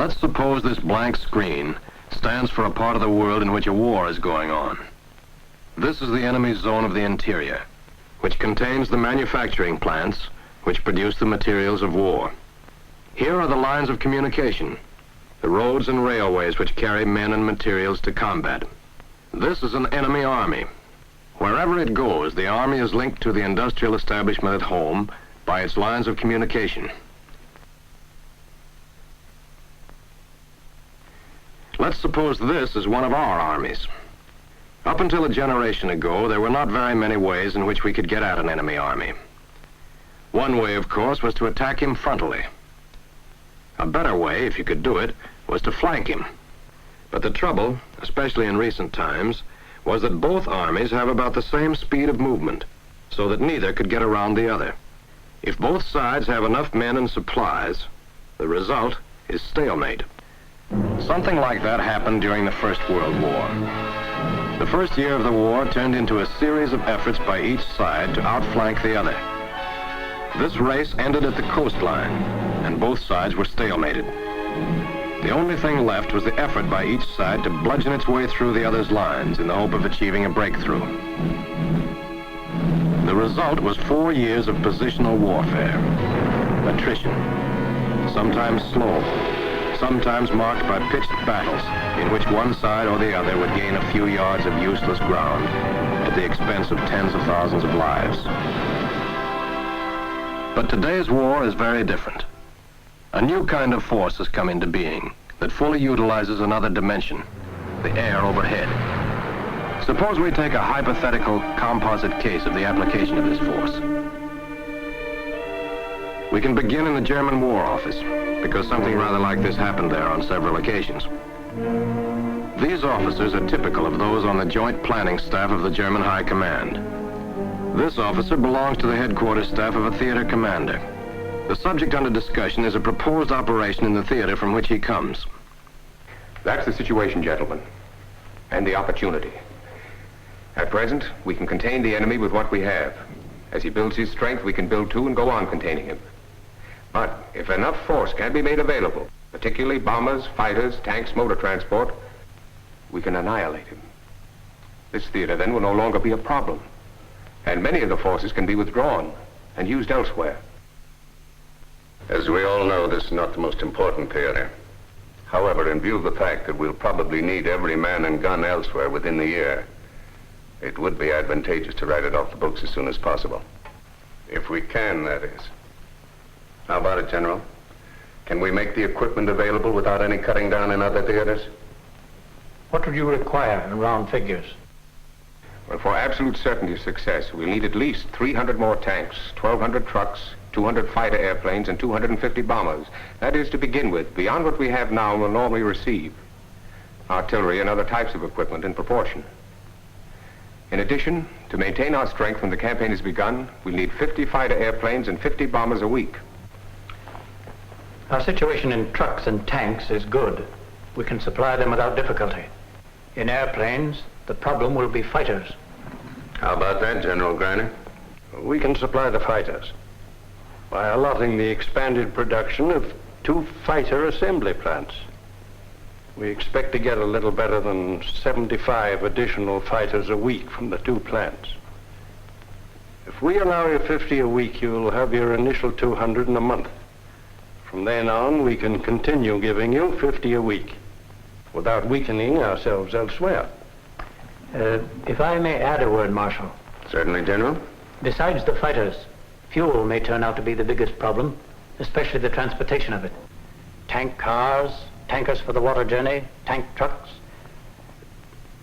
Let's suppose this blank screen stands for a part of the world in which a war is going on. This is the enemy's zone of the interior, which contains the manufacturing plants which produce the materials of war. Here are the lines of communication, the roads and railways which carry men and materials to combat. This is an enemy army. Wherever it goes, the army is linked to the industrial establishment at home by its lines of communication. Let's suppose this is one of our armies. Up until a generation ago, there were not very many ways in which we could get at an enemy army. One way, of course, was to attack him frontally. A better way, if you could do it, was to flank him. But the trouble, especially in recent times, was that both armies have about the same speed of movement, so that neither could get around the other. If both sides have enough men and supplies, the result is stalemate. Something like that happened during the First World War. The first year of the war turned into a series of efforts by each side to outflank the other. This race ended at the coastline, and both sides were stalemated. The only thing left was the effort by each side to bludgeon its way through the other's lines in the hope of achieving a breakthrough. The result was 4 years of positional warfare, attrition, sometimes slow, sometimes marked by pitched battles in which one side or the other would gain a few yards of useless ground at the expense of tens of thousands of lives. But today's war is very different. A new kind of force has come into being that fully utilizes another dimension, the air overhead. Suppose we take a hypothetical composite case of the application of this force. We can begin in the German War Office, because something rather like this happened there on several occasions. These officers are typical of those on the joint planning staff of the German High Command. This officer belongs to the headquarters staff of a theater commander. The subject under discussion is a proposed operation in the theater from which he comes. That's the situation, gentlemen, and the opportunity. At present, we can contain the enemy with what we have. As he builds his strength, we can build too and go on containing him. But if enough force can be made available, particularly bombers, fighters, tanks, motor transport, we can annihilate him. This theater then will no longer be a problem, and many of the forces can be withdrawn and used elsewhere. As we all know, this is not the most important theater. However, in view of the fact that we'll probably need every man and gun elsewhere within the year, it would be advantageous to write it off the books as soon as possible. If we can, that is. How about it, General? Can we make the equipment available without any cutting down in other theaters? What would you require in round figures? Well, for absolute certainty of success, we'll need at least 300 more tanks, 1,200 trucks, 200 fighter airplanes, and 250 bombers. That is to begin with, beyond what we have now and will normally receive. Artillery and other types of equipment in proportion. In addition, to maintain our strength when the campaign has begun, we'll need 50 fighter airplanes and 50 bombers a week. Our situation in trucks and tanks is good. We can supply them without difficulty. In airplanes, the problem will be fighters. How about that, General Greiner? We can supply the fighters by allotting the expanded production of 2 fighter assembly plants. We expect to get a little better than 75 additional fighters a week from the 2 plants. If we allow you 50 a week, you'll have your initial 200 in a month. From then on, we can continue giving you 50 a week without weakening ourselves elsewhere. If I may add a word, Marshal. Certainly, General. Besides the fighters, fuel may turn out to be the biggest problem, especially the transportation of it. Tank cars, tankers for the water journey, tank trucks.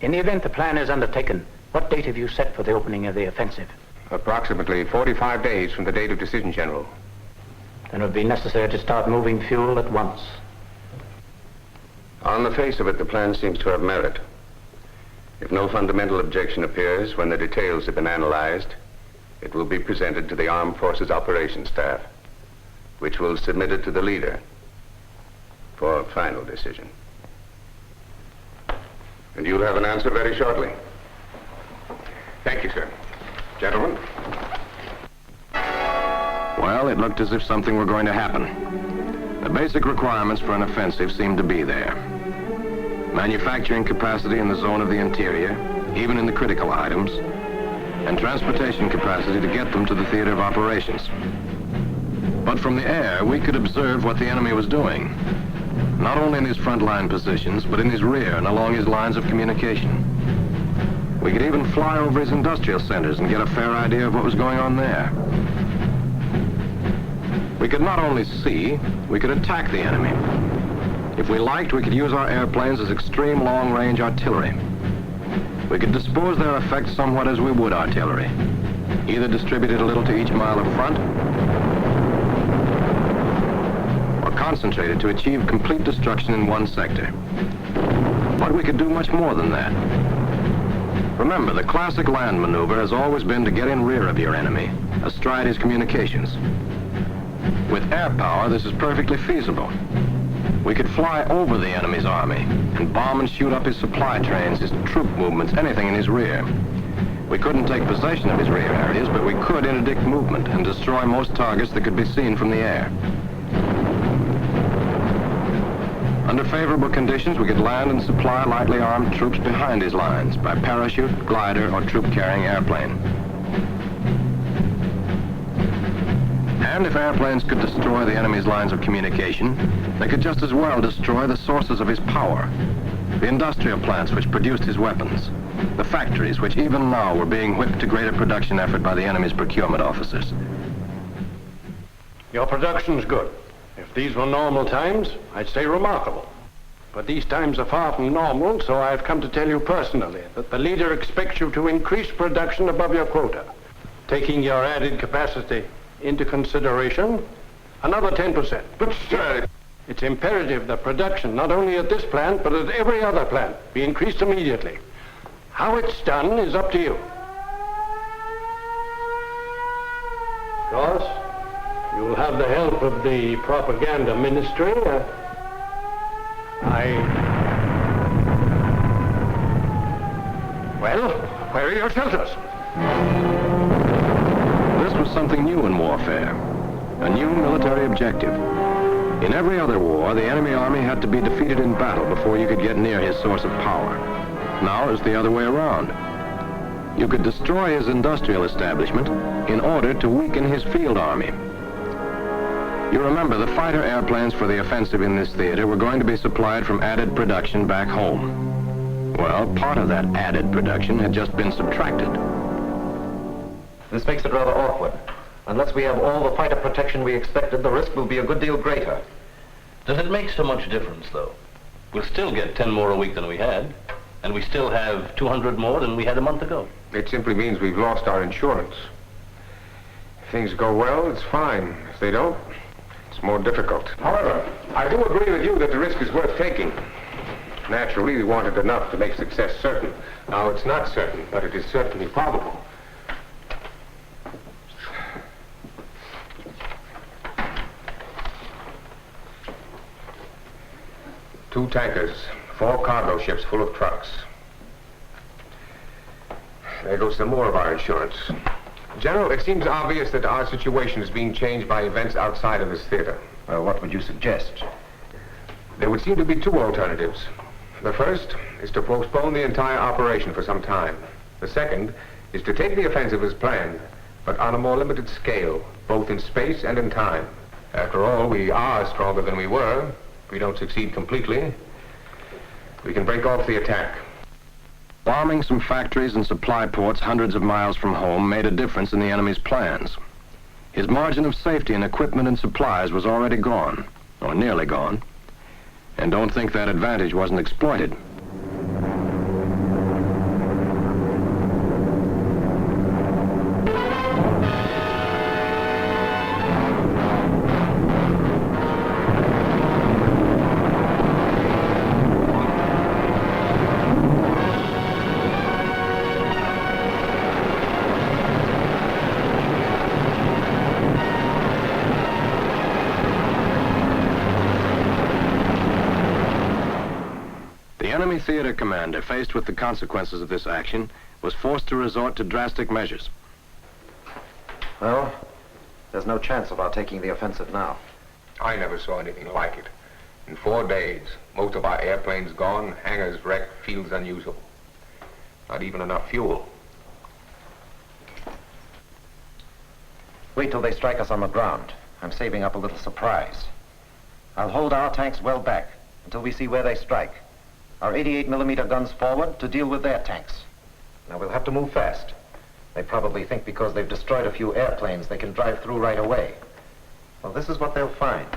In the event the plan is undertaken, what date have you set for the opening of the offensive? Approximately 45 days from the date of decision, General. Then it would be necessary to start moving fuel at once. On the face of it, the plan seems to have merit. If no fundamental objection appears when the details have been analyzed, it will be presented to the Armed Forces Operations Staff, which will submit it to the leader for final decision. And you'll have an answer very shortly. Thank you, sir. Gentlemen. Well, it looked as if something were going to happen. The basic requirements for an offensive seemed to be there. Manufacturing capacity in the zone of the interior, even in the critical items, and transportation capacity to get them to the theater of operations. But from the air, we could observe what the enemy was doing, not only in his frontline positions, but in his rear and along his lines of communication. We could even fly over his industrial centers and get a fair idea of what was going on there. We could not only see, we could attack the enemy. If we liked, we could use our airplanes as extreme long-range artillery. We could dispose their effects somewhat as we would artillery, either distributed a little to each mile of front, or concentrated to achieve complete destruction in one sector. But we could do much more than that. Remember, the classic land maneuver has always been to get in rear of your enemy, astride his communications. With air power, this is perfectly feasible. We could fly over the enemy's army and bomb and shoot up his supply trains, his troop movements, anything in his rear. We couldn't take possession of his rear areas, but we could interdict movement and destroy most targets that could be seen from the air. Under favorable conditions, we could land and supply lightly armed troops behind his lines by parachute, glider, or troop-carrying airplane. And if airplanes could destroy the enemy's lines of communication, they could just as well destroy the sources of his power, the industrial plants which produced his weapons, the factories which even now were being whipped to greater production effort by the enemy's procurement officers. Your production's good. If these were normal times, I'd say remarkable. But these times are far from normal, so I've come to tell you personally that the leader expects you to increase production above your quota. Taking your added capacity into consideration, another 10%. But, sir, it's imperative that production, not only at this plant, but at every other plant, be increased immediately. How it's done is up to you. Of course, you'll have the help of the propaganda ministry. Well, where are your shelters? This was something new in warfare, a new military objective. In every other war, the enemy army had to be defeated in battle before you could get near his source of power. Now it's the other way around. You could destroy his industrial establishment in order to weaken his field army. You remember, the fighter airplanes for the offensive in this theater were going to be supplied from added production back home. Well, part of that added production had just been subtracted. This makes it rather awkward. Unless we have all the fighter protection we expected, the risk will be a good deal greater. Does it make so much difference, though? We'll still get 10 more a week than we had, and we still have 200 more than we had a month ago. it simply means we've lost our insurance. If things go well, it's fine. If they don't, it's more difficult. However, I do agree with you that the risk is worth taking. Naturally, we wanted enough to make success certain. Now, it's not certain, but it is certainly probable. Two tankers, 4 cargo ships full of trucks. There goes some more of our insurance. General, it seems obvious that our situation is being changed by events outside of this theater. Well, what would you suggest? There would seem to be 2 alternatives. The first is to postpone the entire operation for some time. The second is to take the offensive as planned, but on a more limited scale, both in space and in time. After all, we are stronger than we were. If we don't succeed completely, we can break off the attack. Bombing some factories and supply ports hundreds of miles from home made a difference in the enemy's plans. His margin of safety in equipment and supplies was already gone, or nearly gone. And don't think that advantage wasn't exploited. The enemy theater commander, faced with the consequences of this action, was forced to resort to drastic measures. Well, there's no chance of our taking the offensive now. I never saw anything like it. In 4 days, most of our airplanes gone, hangars wrecked, fields unusable. Not even enough fuel. Wait till they strike us on the ground. I'm saving up a little surprise. I'll hold our tanks well back until we see where they strike. Our 88mm guns forward to deal with their tanks. Now we'll have to move fast. They probably think because they've destroyed a few airplanes they can drive through right away. Well, this is what they'll find.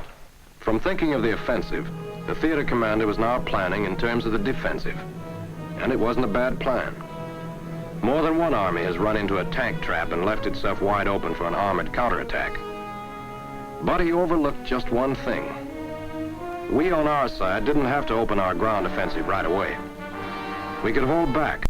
From thinking of the offensive, the theater commander was now planning in terms of the defensive. And it wasn't a bad plan. More than one army has run into a tank trap and left itself wide open for an armored counterattack. But he overlooked just one thing. We on our side didn't have to open our ground offensive right away. We could hold back